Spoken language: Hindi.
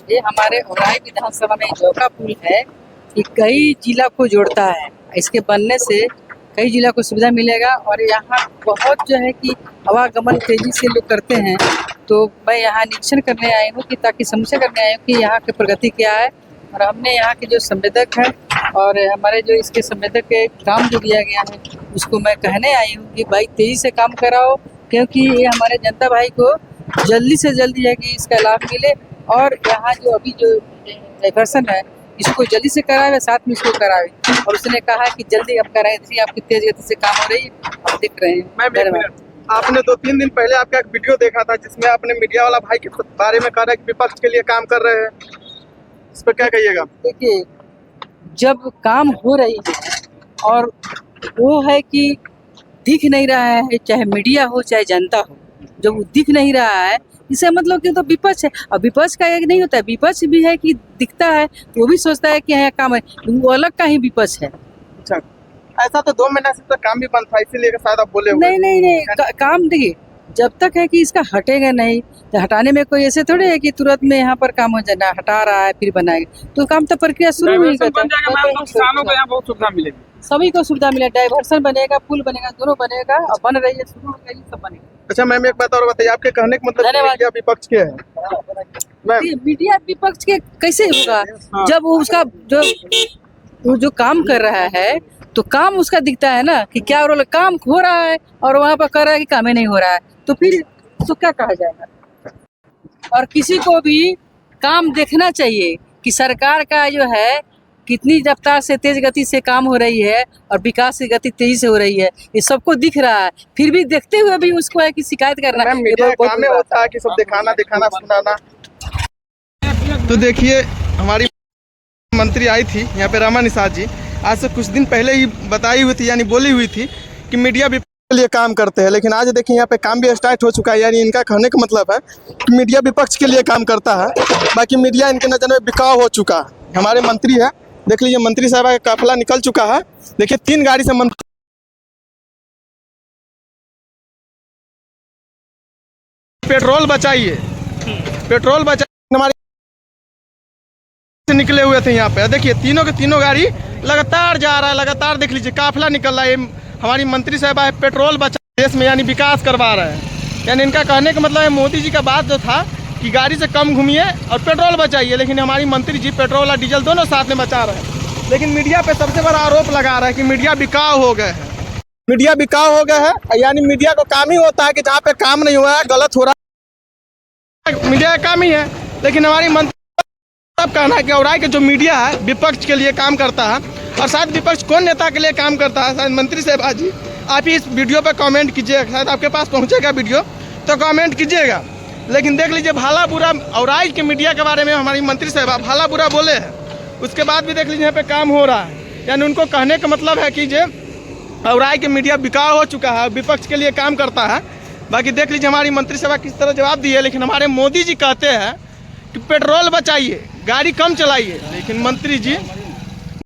ये हमारे औराई विधानसभा में जौका पुल है, ये कई जिला को जोड़ता है। इसके बनने से कई जिला को सुविधा मिलेगा और यहाँ बहुत जो है कि आवागमन तेजी से लोग करते हैं। तो मैं यहाँ निरीक्षण करने आई हूँ कि ताकि समीक्षा करने आई हूँ कि यहाँ की प्रगति क्या है। और हमने यहाँ के जो संवेदक है और हमारे जो इसके संवेदक के काम जो दिया गया है उसको मैं कहने आई हूँ कि भाई तेजी से काम कराओ, क्योंकि ये हमारे जनता भाई को जल्दी से जल्दी है कि इसका लाभ मिले। और यहाँ जो अभी जो डाइवर्सन है इसको जल्दी से करावे, साथ में इसको करावे। और उसने कहा कि जल्दी अब कराएं, इसलिए आपकी तेज गति से काम हो रही है, आप देख रहे हैं। आपने 2-3 दिन पहले आपका एक वीडियो देखा था जिसमें आपने मीडिया वाला भाई के बारे में कहा कि विपक्ष के लिए काम कर रहे हैं, इस पर क्या कहिएगा? देखिए, जब काम हो रही है और वो है कि दिख नहीं रहा है, चाहे मीडिया हो चाहे जनता हो, जब वो दिख नहीं रहा है इसे मतलब कि तो विपक्ष है। और विपक्ष का एक नहीं होता है, विपक्ष भी है कि दिखता है वो भी सोचता है कि यहाँ काम है, वो अलग का ही विपक्ष है। अच्छा, ऐसा तो 2 महीना से तो काम भी बंद था, इसीलिए शायद आप बोले नहीं नहीं नहीं, काम देखिए जब तक है कि इसका हटेगा नहीं तो हटाने में कोई ऐसे थोड़े है कि तुरंत में यहाँ पर काम हो जाना, हटा रहा है फिर बनाएगा, तो काम तो प्रक्रिया शुरू हुई करता है। किसानों को यहाँ बहुत सुविधा मिलेगी, सभी को सुविधा मिले, डाइवर्सन बनेगा, पुल बनेगा, दोनों बनेगा और बन रही है, शुरू हो गई, सब बनेगा। अच्छा मैम, एक बात और बताइए, आपके कहने का मतलब मीडिया विपक्ष के है? मीडिया विपक्ष के कैसे होगा जब वो उसका जो काम कर रहा है तो काम उसका दिखता है ना कि क्या रोल काम हो रहा है और वहाँ पर कर रहा है कि काम ही नहीं हो रहा है, तो फिर तो क्या कहा जाएगा। और किसी को भी काम देखना चाहिए कि सरकार का जो है कितनी रफ्तार से तेज गति से काम हो रही है और विकास की गति तेजी से हो रही है, ये सबको दिख रहा है। फिर भी देखते हुए भी उसको है कि शिकायत करना मीडिया काम में होता है कि सब दिखाना सुनाना। तो देखिए, हमारी मंत्री आई थी यहाँ पे रमा निषाद जी, आज से कुछ दिन पहले ही बताई हुई थी, यानी बोली हुई थी कि मीडिया विपक्ष के लिए काम करते हैं, लेकिन आज देखिए यहाँ पे काम भी स्टार्ट हो चुका है। यानी इनका कहने का मतलब है कि मीडिया विपक्ष के लिए काम करता है, बाकी मीडिया इनके नज़र में बिकाऊ हो चुका है। हमारे मंत्री है, देख लीजिए, मंत्री साहब का काफिला निकल चुका है। देखिए 3 गाड़ी से मंत्री पेट्रोल बचाइए, पेट्रोल बचाइए, हमारे निकले हुए थे यहाँ पे। देखिए तीनों के तीनों गाड़ी लगातार जा रहा है, लगातार देख लीजिए काफिला निकल रहा है। हमारी मंत्री साहब है पेट्रोल बचा देश में, यानी विकास करवा रहे हैं। यानी इनका कहने का मतलब है मोदी जी का बात जो था कि गाड़ी से कम घूमिए और पेट्रोल बचाइए, लेकिन हमारी मंत्री जी पेट्रोल और डीजल दोनों साथ में बचा रहे हैं। लेकिन मीडिया पे सबसे बड़ा आरोप लगा रहा है कि मीडिया बिकाऊ हो गए हैं, मीडिया बिकाऊ हो गए हैं। यानी मीडिया को काम ही होता है कि जहाँ पे काम नहीं हुआ है, गलत हो रहा है, मीडिया का काम ही है। लेकिन हमारी मंत्री सब कहना है कि औराई के जो मीडिया है विपक्ष के लिए काम करता है, और शायद विपक्ष कौन नेता के लिए काम करता है, शायद मंत्री साहब जी आप ही इस वीडियो पर कमेंट कीजिएगा, शायद आपके पास पहुंचेगा वीडियो तो कमेंट कीजिएगा। लेकिन देख लीजिए भला बुरा औराई के मीडिया के बारे में हमारी मंत्री साहब भला बुरा बोले हैं, उसके बाद भी देख लीजिए यहाँ पे काम हो रहा है। यानी उनको कहने का मतलब है कि जो औराई के मीडिया बिकाऊ हो चुका है, विपक्ष के लिए काम करता है। बाकी देख लीजिए हमारी मंत्री साहब किस तरह जवाब दी है। लेकिन हमारे मोदी जी कहते हैं कि पेट्रोल बचाइए, गाड़ी कम चलाइए, लेकिन मंत्री जी